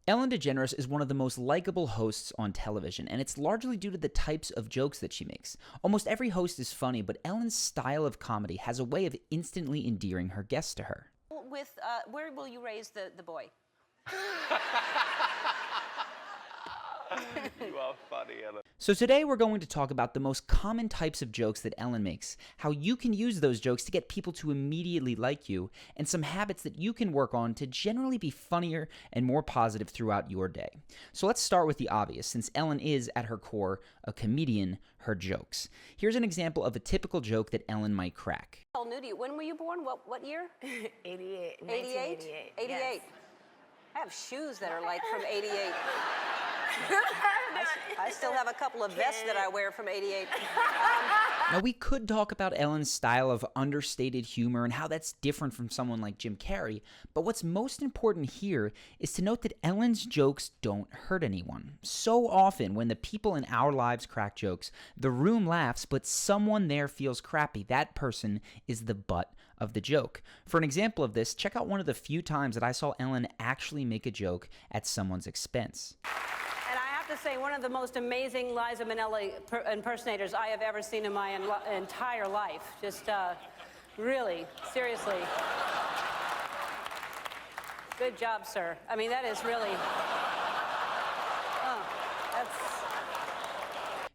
Ellen Degeneres is one of the most likable hosts on television, and it's largely due to the types of jokes that she makes. Almost every host is funny, but Ellen's style of comedy has a way of instantly endearing her guests to her. Where will you raise the boy? You are funny, Ellen. So today we're going to talk about the most common types of jokes that Ellen makes, how you can use those jokes to get people to immediately like you, and some habits that you can work on to generally be funnier and more positive throughout your day. So let's start with the obvious, since Ellen is, at her core, a comedian, her jokes. Here's an example of a typical joke that Ellen might crack. How new to you? When were you born? What year? 88. 88? 88. 88. Yes. I have shoes that are like from 88. I still have a couple of vests that I wear from 88. Now, we could talk about Ellen's style of understated humor and how that's different from someone like Jim Carrey, but what's most important here is to note that Ellen's jokes don't hurt anyone. So often, when the people in our lives crack jokes, the room laughs, but someone there feels crappy. That person is the butt of the joke. For an example of this, check out one of the few times that I saw Ellen actually make a joke at someone's expense. And I have to say, one of the most amazing Liza Minnelli impersonators I have ever seen in my entire life. Just really, seriously. Good job, sir. I mean, that is really...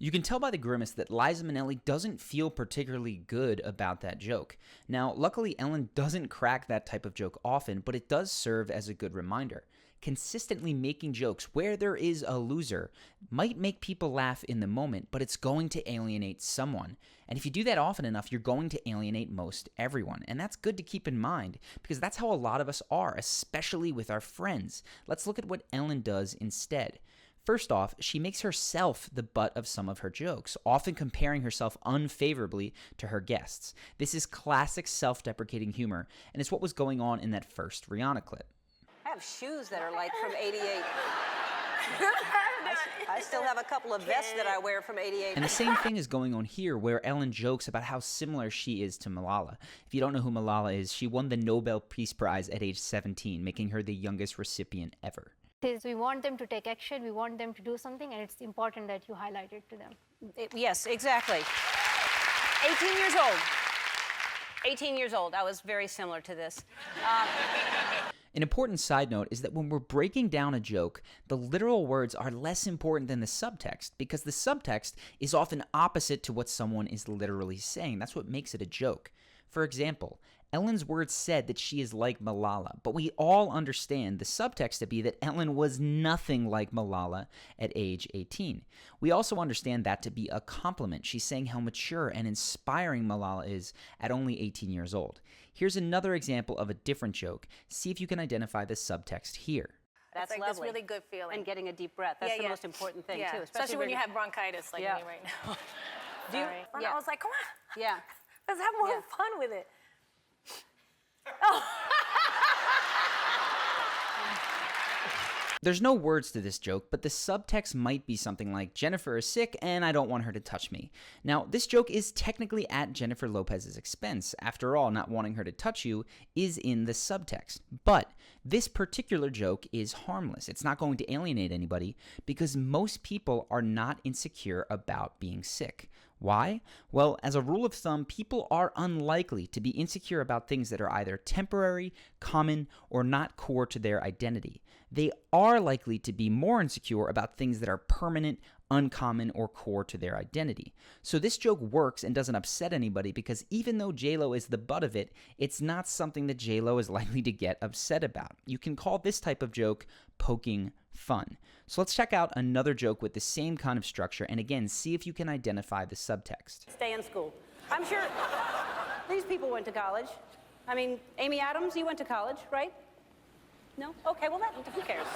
You can tell by the grimace that Liza Minnelli doesn't feel particularly good about that joke. Now, luckily, Ellen doesn't crack that type of joke often, but it does serve as a good reminder. Consistently making jokes where there is a loser might make people laugh in the moment, but it's going to alienate someone. And if you do that often enough, you're going to alienate most everyone. And that's good to keep in mind, because that's how a lot of us are, especially with our friends. Let's look at what Ellen does instead. First off, she makes herself the butt of some of her jokes, often comparing herself unfavorably to her guests. This is classic self-deprecating humor, and it's what was going on in that first Rihanna clip. I have shoes that are like from 88. I still have a couple of vests that I wear from 88. And the same thing is going on here, where Ellen jokes about how similar she is to Malala. If you don't know who Malala is, she won the Nobel Peace Prize at age 17, making her the youngest recipient ever. We want them to take action, we want them to do something, and it's important that you highlight it to them. Yes, exactly. 18 years old. 18 years old. I was very similar to this. An important side note is that when we're breaking down a joke, the literal words are less important than the subtext, because the subtext is often opposite to what someone is literally saying. That's what makes it a joke. For example, Ellen's words said that she is like Malala, but we all understand the subtext to be that Ellen was nothing like Malala at age 18. We also understand that to be a compliment. She's saying how mature and inspiring Malala is at only 18 years old. Here's another example of a different joke. See if you can identify the subtext here. That's like lovely. this really good feeling. And getting a deep breath. That's the most important thing, too. Especially when you have bronchitis like me right now. Sorry. I was like, come on. Yeah. Let's have more fun with it. There's no words to this joke, but the subtext might be something like, Jennifer is sick and I don't want her to touch me. Now, this joke is technically at Jennifer Lopez's expense. After all, not wanting her to touch you is in the subtext. But this particular joke is harmless. It's not going to alienate anybody because most people are not insecure about being sick. Why? Well, as a rule of thumb, people are unlikely to be insecure about things that are either temporary, common, or not core to their identity. They are likely to be more insecure about things that are permanent, uncommon, or core to their identity. So this joke works and doesn't upset anybody because even though J-Lo is the butt of it, it's not something that J-Lo is likely to get upset about. You can call this type of joke poking fun. So let's check out another joke with the same kind of structure, and again, see if you can identify the subtext. Stay in school. I'm sure these people went to college. I mean, Amy Adams, you went to college, right? No? Okay, well, who cares?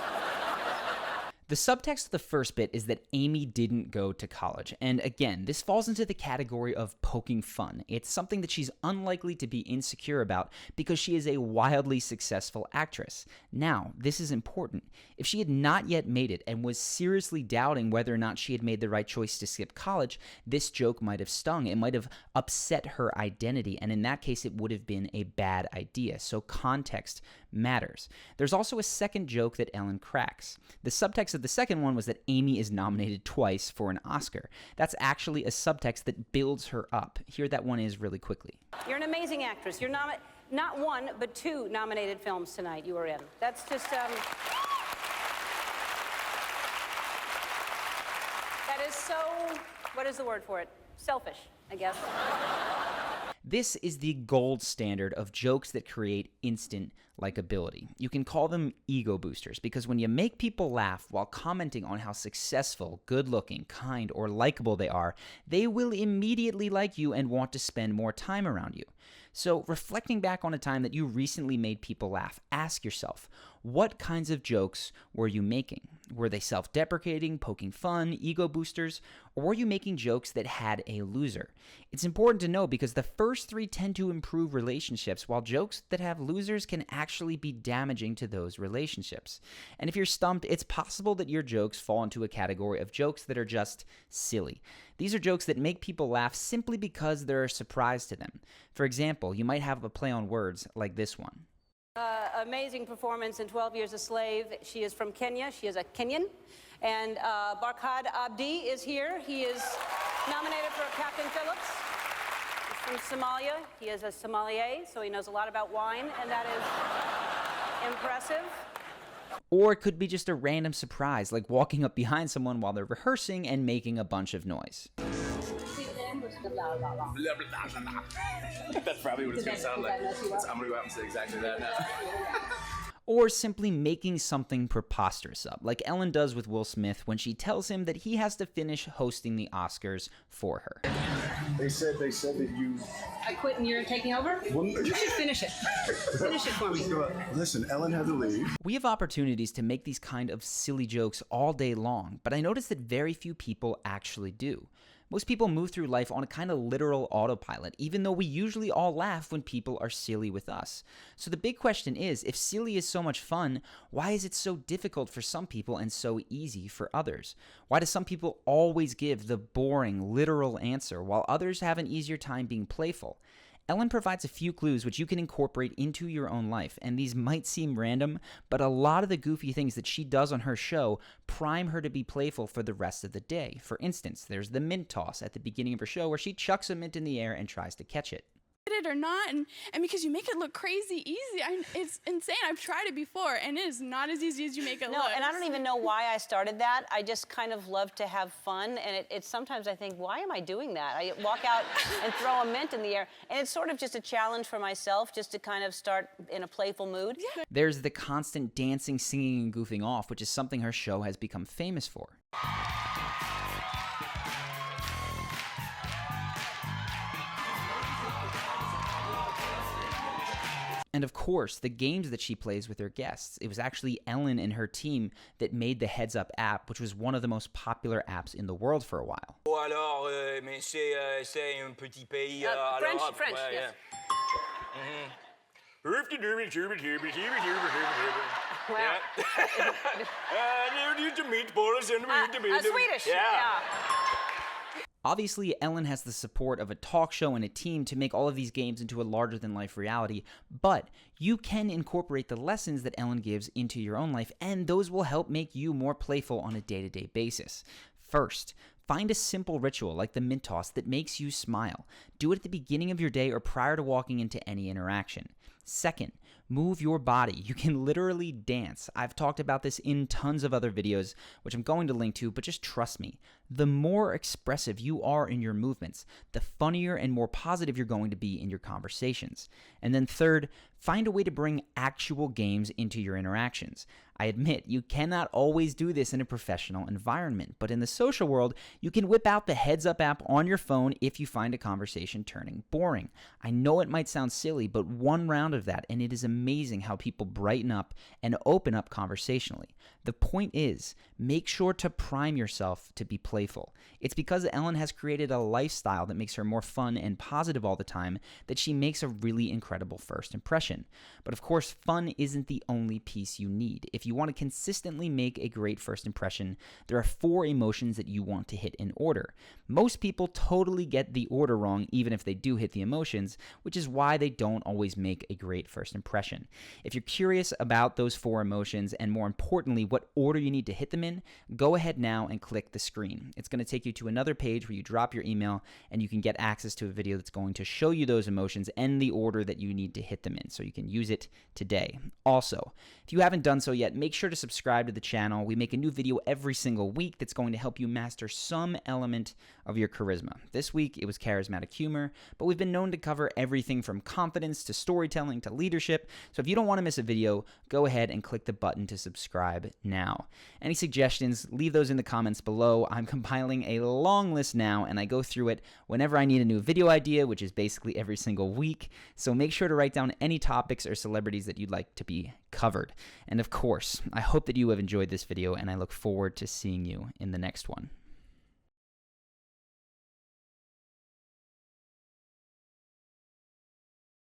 The subtext of the first bit is that Amy didn't go to college, and again, this falls into the category of poking fun. It's something that she's unlikely to be insecure about because she is a wildly successful actress. Now, this is important. If she had not yet made it and was seriously doubting whether or not she had made the right choice to skip college, this joke might have stung. It might have upset her identity, and in that case, it would have been a bad idea. So context matters. There's also a second joke that Ellen cracks. The subtext of the second one was that Amy is nominated twice for an Oscar. That's actually a subtext that builds her up. Here that one is really quickly. You're an amazing actress. You're not one, but 2 nominated films tonight you were in. That's just, that is so, what is the word for it? Selfish, I guess. This is the gold standard of jokes that create instant likability. You can call them ego boosters because when you make people laugh while commenting on how successful, good-looking, kind, or likable they are, they will immediately like you and want to spend more time around you. So, reflecting back on a time that you recently made people laugh, ask yourself, what kinds of jokes were you making? Were they self-deprecating, poking fun, ego boosters, or were you making jokes that had a loser? It's important to know because the first 3 tend to improve relationships, while jokes that have losers can actually be damaging to those relationships. And if you're stumped, it's possible that your jokes fall into a category of jokes that are just silly. These are jokes that make people laugh simply because they're a surprise to them. For example, you might have a play on words like this one. Amazing performance in 12 Years a Slave. She is from Kenya. She is a Kenyan. And Barkhad Abdi is here. He is nominated for a Captain Phillips. He's from Somalia. He is a sommelier, so he knows a lot about wine, and that is impressive. Or it could be just a random surprise, like walking up behind someone while they're rehearsing and making a bunch of noise. That's probably what it's going to sound like. I'm going to go out and say exactly that now. Or simply making something preposterous up, like Ellen does with Will Smith when she tells him that he has to finish hosting the Oscars for her. They said that you... I quit and you're taking over? You should finish it. Finish it for me. Listen, Ellen had to leave. We have opportunities to make these kind of silly jokes all day long, but I notice that very few people actually do. Most people move through life on a kind of literal autopilot, even though we usually all laugh when people are silly with us. So the big question is, if silly is so much fun, why is it so difficult for some people and so easy for others? Why do some people always give the boring, literal answer, while others have an easier time being playful? Ellen provides a few clues which you can incorporate into your own life, and these might seem random, but a lot of the goofy things that she does on her show prime her to be playful for the rest of the day. For instance, there's the mint toss at the beginning of her show where she chucks a mint in the air and tries to catch it. It or not, and because you make it look crazy easy. It's insane. I've tried it before, and it is not as easy as you make it look. No, and I don't even know why I started that. I just kind of love to have fun, and it's sometimes I think, why am I doing that? I walk out and throw a mint in the air, and it's sort of just a challenge for myself, just to kind of start in a playful mood. Yeah. There's the constant dancing, singing, and goofing off, which is something her show has become famous for. And of course, the games that she plays with her guests. It was actually Ellen and her team that made the Heads Up app, which was one of the most popular apps in the world for a while. Oh alors, mais c'est un petit pays. French, ouais, yes. Yeah. Swedish. Yeah. Obviously, Ellen has the support of a talk show and a team to make all of these games into a larger-than-life reality, but you can incorporate the lessons that Ellen gives into your own life, and those will help make you more playful on a day-to-day basis. First, find a simple ritual like the mint toss that makes you smile. Do it at the beginning of your day or prior to walking into any interaction. Second, move your body. You can literally dance. I've talked about this in tons of other videos, which I'm going to link to, but just trust me. The more expressive you are in your movements, the funnier and more positive you're going to be in your conversations. And then third, find a way to bring actual games into your interactions. I admit, you cannot always do this in a professional environment, but in the social world, you can whip out the Heads Up app on your phone if you find a conversation turning boring. I know it might sound silly, but one round of that, and it is amazing how people brighten up and open up conversationally. The point is, make sure to prime yourself to be playful. It's because Ellen has created a lifestyle that makes her more fun and positive all the time that she makes a really incredible first impression. But of course, fun isn't the only piece you need. If you want to consistently make a great first impression, there are 4 emotions that you want to hit in order. Most people totally get the order wrong, even if they do hit the emotions, which is why they don't always make a great first impression. If you're curious about those 4 emotions, and more importantly, what order you need to hit them in, go ahead now and click the screen. It's going to take you to another page where you drop your email, and you can get access to a video that's going to show you those emotions and the order that you need to hit them in, so you can use it today. Also, if you haven't done so yet, make sure to subscribe to the channel. We make a new video every single week that's going to help you master some element of your charisma. This week, it was charismatic humor, but we've been known to cover everything from confidence to storytelling to leadership. So if you don't want to miss a video, go ahead and click the button to subscribe now. Any suggestions, leave those in the comments below. I'm compiling a long list now, and I go through it whenever I need a new video idea, which is basically every single week. So make sure to write down any topics or celebrities that you'd like to be covered. And of course, I hope that you have enjoyed this video, and I look forward to seeing you in the next one.